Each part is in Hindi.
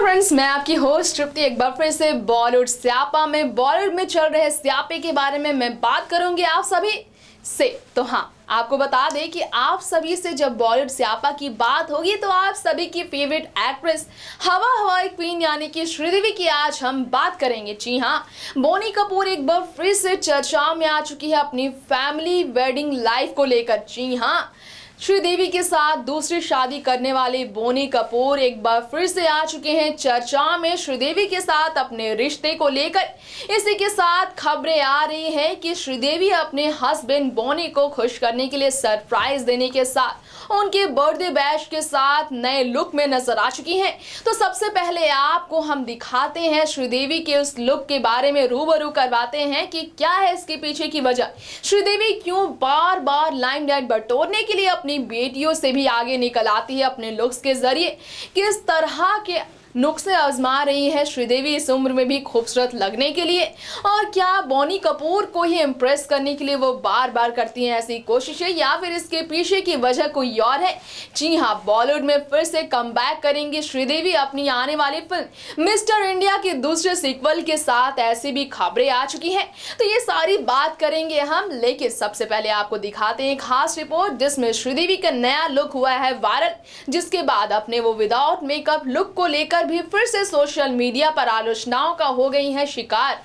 फ्रेंड्स, मैं आपकी होस्ट तृप्ति एक बार फिर से बॉलीवुड स्यापा में बॉलीवुड में चल रहे स्यापे के बारे में मैं बात करूंगी आप सभी से। तो हाँ, आपको बता दें कि आप सभी से जब बॉलीवुड स्यापा की बात होगी तो आप सभी की फेवरेट एक्ट्रेस हवा हवाई क्वीन यानी कि श्रीदेवी की आज हम बात करेंगे। जी हाँ, बोनी कपूर एक बार फिर से चर्चा में आ चुकी है अपनी फैमिली वेडिंग लाइफ को लेकर। जी हाँ, श्रीदेवी के साथ दूसरी शादी करने वाले बोनी कपूर एक बार फिर से आ चुके हैं चर्चा में श्रीदेवी के साथ अपने रिश्ते को लेकर। इसी के साथ खबरें आ रही हैं कि श्रीदेवी अपने हस्बैंड बोनी को खुश करने के लिए सरप्राइज देने के साथ उनके बर्थडे बैश के साथ नए लुक में नजर आ चुकी हैं। तो सबसे पहले आपको हम दिखाते हैं श्रीदेवी के उस लुक के बारे में, रूबरू करवाते हैं कि क्या है इसके पीछे की वजह। श्रीदेवी क्यों बार बार लाइमलाइट बटोरने के लिए अपनी बेटियों से भी आगे निकल आती है अपने लुक्स के जरिए, किस तरह के नुस्खे आजमा रही है श्रीदेवी इस उम्र में भी खूबसूरत लगने के लिए, और क्या बोनी कपूर को ही इम्प्रेस करने के लिए वो बार बार करती हैं ऐसी कोशिशें, या फिर इसके पीछे की वजह कोई और है। जी हाँ, बॉलीवुड में फिर से कमबैक करेंगी श्रीदेवी अपनी आने वाली फिल्म मिस्टर इंडिया के दूसरे सीक्वल के साथ, ऐसी भी खबरें आ चुकी हैं। तो ये सारी बात करेंगे हम, लेकिन सबसे पहले आपको दिखाते हैं एक खास रिपोर्ट जिसमें श्रीदेवी का नया लुक हुआ है वायरल, जिसके बाद अपने वो विदाउट मेकअप लुक को लेकर भी फिर से सोशल मीडिया पर आलोचनाओं का हो गई है शिकार।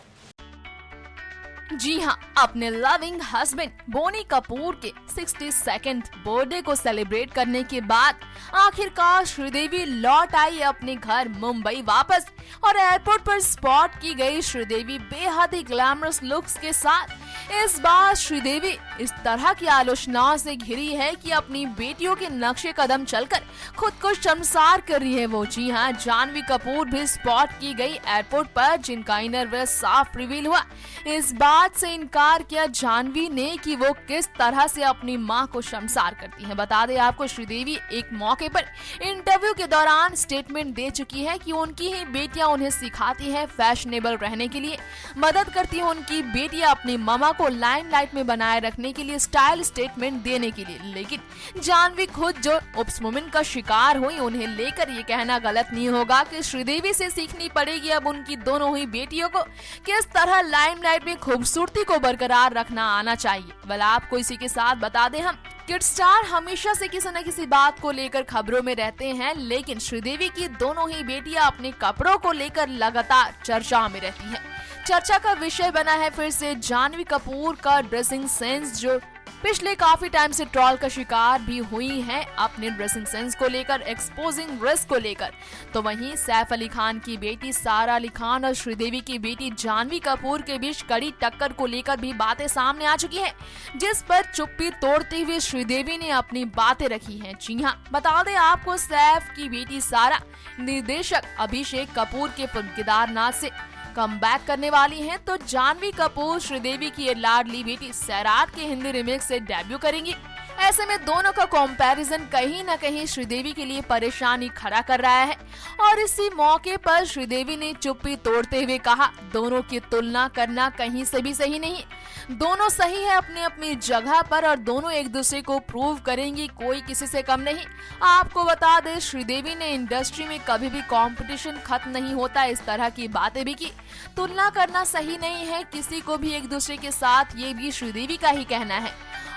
जी हाँ, अपने लविंग हस्बैंड बोनी कपूर के 62nd बर्थडे को सेलिब्रेट करने के बाद आखिरकार श्रीदेवी लौट आई अपने घर मुंबई वापस, और एयरपोर्ट पर स्पॉट की गई श्रीदेवी बेहद ही ग्लैमरस लुक्स के साथ। इस बार श्रीदेवी इस तरह की आलोचनाओं से घिरी है कि अपनी बेटियों के नक्शे कदम चलकर खुद को शर्मसार कर रही है वो। जी हाँ, जानवी कपूर भी स्पॉट की गई एयरपोर्ट पर, जिनका इनरवेयर साफ रिवील हुआ। इस बात से इनकार किया जानवी ने कि वो किस तरह से अपनी मां को शर्मसार करती हैं। बता दें आपको, श्रीदेवी एक मौके पर इंटरव्यू के दौरान स्टेटमेंट दे चुकी है कि उनकी ही बेटियां उन्हें सिखाती है फैशनेबल रहने के लिए, मदद करती है उनकी बेटियां अपनी मामा को लाइमलाइट में बनाए रखने के लिए, स्टाइल स्टेटमेंट देने के लिए। लेकिन जानवी खुद जो उप्स मोमेंट का शिकार हुई, उन्हें लेकर ये कहना गलत नहीं होगा कि श्रीदेवी से सीखनी पड़ेगी अब उनकी दोनों ही बेटियों को किस तरह लाइमलाइट में खूबसूरती को बरकरार रखना आना चाहिए। वाला आपको इसी के साथ बता दें हम, किड स्टार हमेशा से किसी न किसी बात को लेकर खबरों में रहते हैं, लेकिन श्रीदेवी की दोनों ही बेटियां अपने कपड़ों को लेकर लगातार चर्चा में रहती हैं। चर्चा का विषय बना है फिर से जानवी कपूर का ड्रेसिंग सेंस, जो पिछले काफी टाइम से ट्रोल का शिकार भी हुई हैं अपने ड्रेसिंग सेंस को लेकर, एक्सपोजिंग ड्रेस को लेकर। तो वहीं सैफ अली खान की बेटी सारा अली खान और श्रीदेवी की बेटी जानवी कपूर के बीच कड़ी टक्कर को लेकर भी बातें सामने आ चुकी हैं, जिस पर चुप्पी तोड़ते हुए श्रीदेवी ने अपनी बातें रखी हैं। जी हाँ, बता दें आपको, सैफ की बेटी सारा निर्देशक अभिषेक कपूर के फिल्म केदारनाथ से कमबैक करने वाली हैं, तो जानवी कपूर श्रीदेवी की ये लाडली बेटी सैराट के हिंदी रीमेक से डेब्यू करेंगी। ऐसे में दोनों का कंपैरिजन कहीं न कहीं श्रीदेवी के लिए परेशानी खड़ा कर रहा है, और इसी मौके पर श्रीदेवी ने चुप्पी तोड़ते हुए कहा, दोनों की तुलना करना कहीं से भी सही नहीं, दोनों सही है अपनी अपनी जगह पर, और दोनों एक दूसरे को प्रूव करेंगी, कोई किसी से कम नहीं। आपको बता दें, श्रीदेवी ने इंडस्ट्री में कभी भी कंपटीशन खत्म नहीं होता इस तरह की बातें भी की। तुलना करना सही नहीं है किसी को भी एक दूसरे के साथ, ये भी श्रीदेवी का ही कहना है।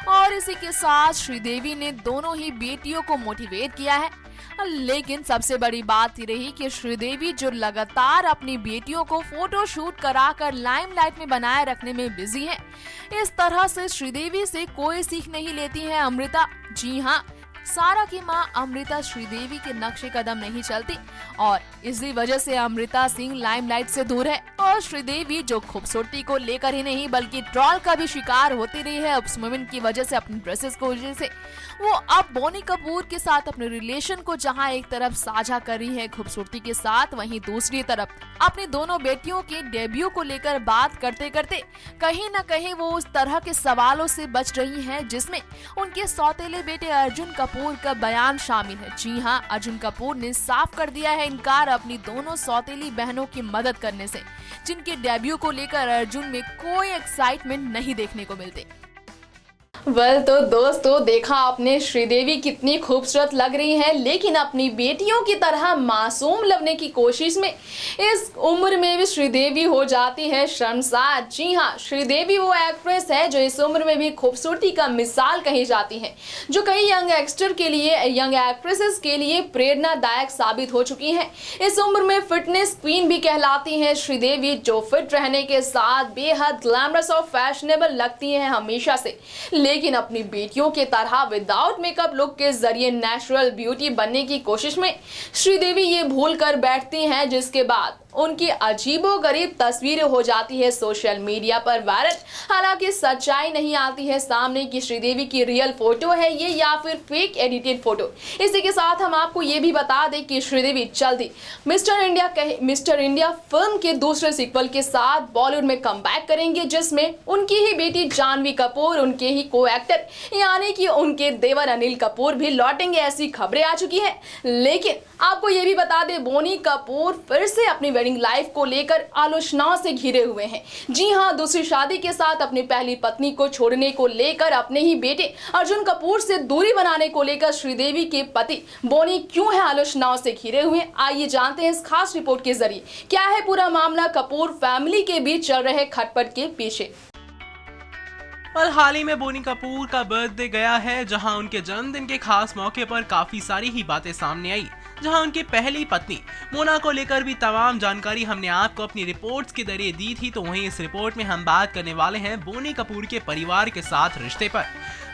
और इसी के साथ श्रीदेवी ने दोनों ही बेटियों को मोटिवेट किया है। लेकिन सबसे बड़ी बात ये रही कि श्रीदेवी जो लगातार अपनी बेटियों को फोटो शूट कराकर लाइमलाइट में बनाए रखने में बिजी है, इस तरह से श्रीदेवी से कोई सीख नहीं लेती है अमृता। जी हाँ, सारा की मां अमृता श्रीदेवी के नक्शे कदम नहीं चलती, और इसी वजह से अमृता सिंह लाइमलाइट से दूर है, और श्रीदेवी जो खूबसूरती को लेकर ही नहीं बल्कि ट्रोल का भी शिकार होती रही है उप्स मोमेंट की वजह से, अपनी ड्रेसेस की वजह से, वो अब बोनी कपूर के साथ अपने रिलेशन को जहां एक तरफ साझा कर रही है खूबसूरती के साथ, वहीं दूसरी तरफ अपनी दोनों बेटियों के डेब्यू को लेकर बात करते करते कहीं न कहीं वो उस तरह के सवालों से बच रही हैं जिसमें उनके सौतेले बेटे अर्जुन कपूर का बयान शामिल है। जी हाँ, अर्जुन कपूर ने साफ कर दिया है इनकार अपनी दोनों सौतेली बहनों की मदद करने से, जिनके डेब्यू को लेकर अर्जुन में कोई एक्साइटमेंट नहीं देखने को मिलते। तो दोस्तों, देखा आपने श्रीदेवी कितनी खूबसूरत लग रही हैं, लेकिन अपनी बेटियों की तरह मासूम लगने की कोशिश में इस उम्र में भी श्रीदेवी हो जाती है शर्मसार। जी हाँ, श्रीदेवी वो एक्ट्रेस है जो इस उम्र में भी खूबसूरती का मिसाल कही जाती है, जो कई यंग एक्टर के लिए, यंग एक्ट्रेसेस के लिए प्रेरणादायक साबित हो चुकी हैं। इस उम्र में फिटनेस क्वीन भी कहलाती हैं श्रीदेवी, जो फिट रहने के साथ बेहद ग्लैमरस और फैशनेबल लगती हैं हमेशा से, लेकिन अपनी बेटियों के तरह विदाउट मेकअप लुक के जरिए नेचुरल ब्यूटी बनने की कोशिश में श्रीदेवी ये भूल कर बैठती हैं, जिसके बाद उनकी अजीबोगरीब तस्वीरें हो जाती है सोशल मीडिया पर वायरल। हालांकि सच्चाई नहीं आती है सामने कि श्रीदेवी की रियल फोटो है ये या फिर फेक एडिटेड फोटो। इसी के साथ हम आपको ये भी बता दें कि श्रीदेवी जल्दी मिस्टर इंडिया फिल्म के दूसरे सीक्वल के साथ बॉलीवुड में कमबैक करेंगे, जिसमें उनकी ही बेटी जानवी कपूर, उनके ही को एक्टर यानी कि उनके देवर अनिल कपूर भी लौटेंगे, ऐसी खबरें आ चुकी है। लेकिन आपको ये भी बता दें, बोनी कपूर फिर से अपनी वेडिंग लाइफ को लेकर आलोचनाओं से घिरे हुए हैं। जी हां, दूसरी शादी के साथ अपनी पहली पत्नी को छोड़ने को लेकर अपने ही बेटे अर्जुन कपूर से दूरी बनाने को लेकर श्रीदेवी के पति बोनी क्यों है आलोचनाओं से घिरे हुए। आइए जानते हैं इस खास रिपोर्ट के जरिए क्या है पूरा मामला कपूर फैमिली के बीच चल रहे खटपट के पीछे। और हाल ही में बोनी कपूर का बर्थडे गया है, जहां उनके जन्मदिन के खास मौके पर काफी सारी ही बातें सामने आई, जहां उनकी पहली पत्नी मोना को लेकर भी तमाम जानकारी हमने आपको अपनी रिपोर्ट्स के जरिए दी थी। तो वहीं इस रिपोर्ट में हम बात करने वाले हैं बोनी कपूर के परिवार के साथ रिश्ते पर।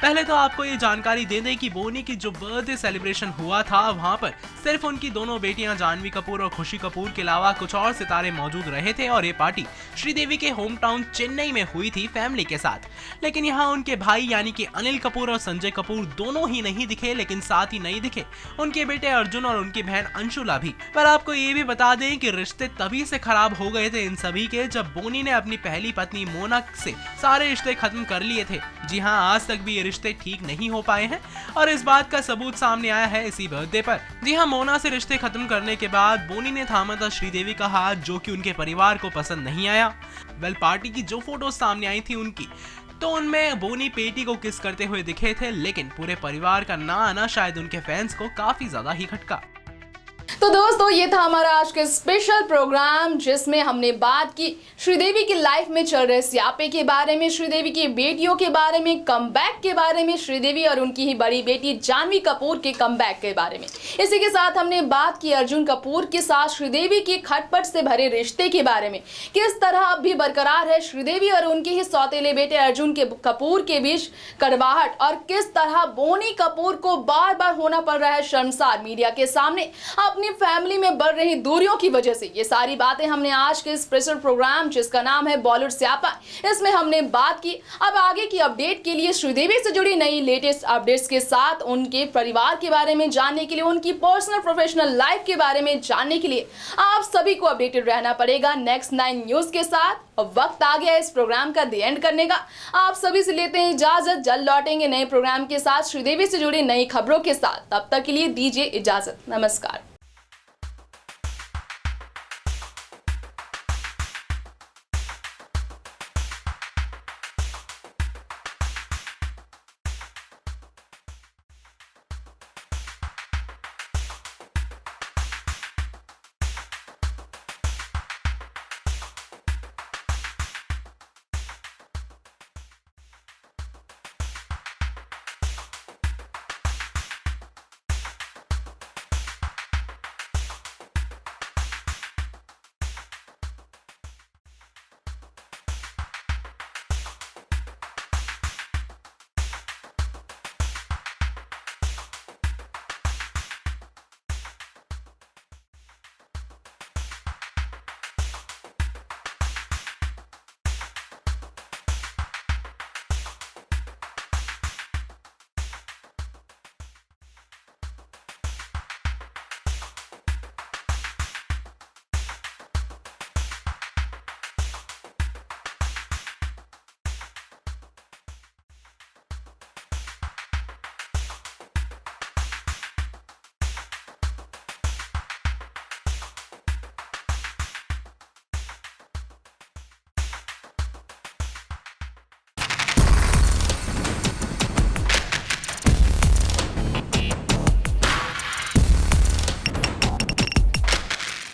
पहले तो आपको ये जानकारी दे दें कि बोनी की जो बर्थडे सेलिब्रेशन हुआ था, वहां पर सिर्फ उनकी दोनों बेटियां जानवी कपूर और खुशी कपूर के अलावा कुछ और सितारे मौजूद रहे थे, और ये पार्टी श्रीदेवी के होम टाउन चेन्नई में हुई थी फैमिली के साथ। लेकिन यहाँ उनके भाई यानी कि अनिल कपूर और संजय कपूर दोनों ही नहीं दिखे, लेकिन साथ ही नहीं दिखे उनके बेटे अर्जुन और उनकी बहन अंशुला भी। पर आपको ये भी बता दें कि रिश्ते तभी से खराब हो गए थे इन सभी के, जब बोनी ने अपनी पहली पत्नी मोना से सारे रिश्ते खत्म कर लिए थे। जी हाँ, आज तक भी ये रिश्ते ठीक नहीं हो पाए हैं, और इस बात का सबूत सामने आया है इसी बर्थडे पर। जी हाँ, मोना से रिश्ते खत्म करने के बाद बोनी ने थामा था श्रीदेवी का हाथ, जो कि उनके परिवार को पसंद नहीं आया। पार्टी की जो फोटोज सामने आई थी उनकी, तो उनमें बोनी पेटी को किस करते हुए दिखे थे, लेकिन पूरे परिवार का ना आना शायद उनके फैंस को काफी ज्यादा ही खटका। तो दोस्तों, ये था हमारा आज के स्पेशल प्रोग्राम, जिसमें हमने बात की श्रीदेवी की लाइफ में चल रहे स्यापे के बारे में, श्रीदेवी की बेटियों के बारे में, कमबैक के बारे में, श्रीदेवी और उनकी ही बड़ी बेटी जानवी कपूर के कमबैक के बारे में। इसी के साथ हमने बात की अर्जुन कपूर के साथ श्रीदेवी की खटपट से भरे रिश्ते के बारे में, किस तरह अब भी बरकरार है श्रीदेवी और उनके ही सौतेले बेटे अर्जुन कपूर के बीच कड़वाहट, और किस तरह बोनी कपूर को बार बार होना पड़ रहा है शर्मसार मीडिया के सामने अपनी फैमिली में बढ़ रही दूरियों की वजह से। ये सारी बातें हमने आज के स्पेशल प्रोग्राम, जिसका नाम है बॉलीवुड स्यापा, इसमें हमने बात की। अब आगे की अपडेट के लिए, श्रीदेवी से जुड़ी नई लेटेस्ट अपडेट्स के साथ, उनके परिवार के बारे में जानने के लिए, उनकी पर्सनल प्रोफेशनल लाइफ के बारे में जानने के लिए आप सभी को अपडेटेड रहना पड़ेगा Next 9 न्यूज के साथ। अब वक्त आ गया इस प्रोग्राम का द एंड करने का। आप सभी से लेते हैं इजाजत, जल्द लौटेंगे नए प्रोग्राम के साथ, श्रीदेवी से जुड़ी नई खबरों के साथ। तब तक के लिए दीजिए इजाजत, नमस्कार।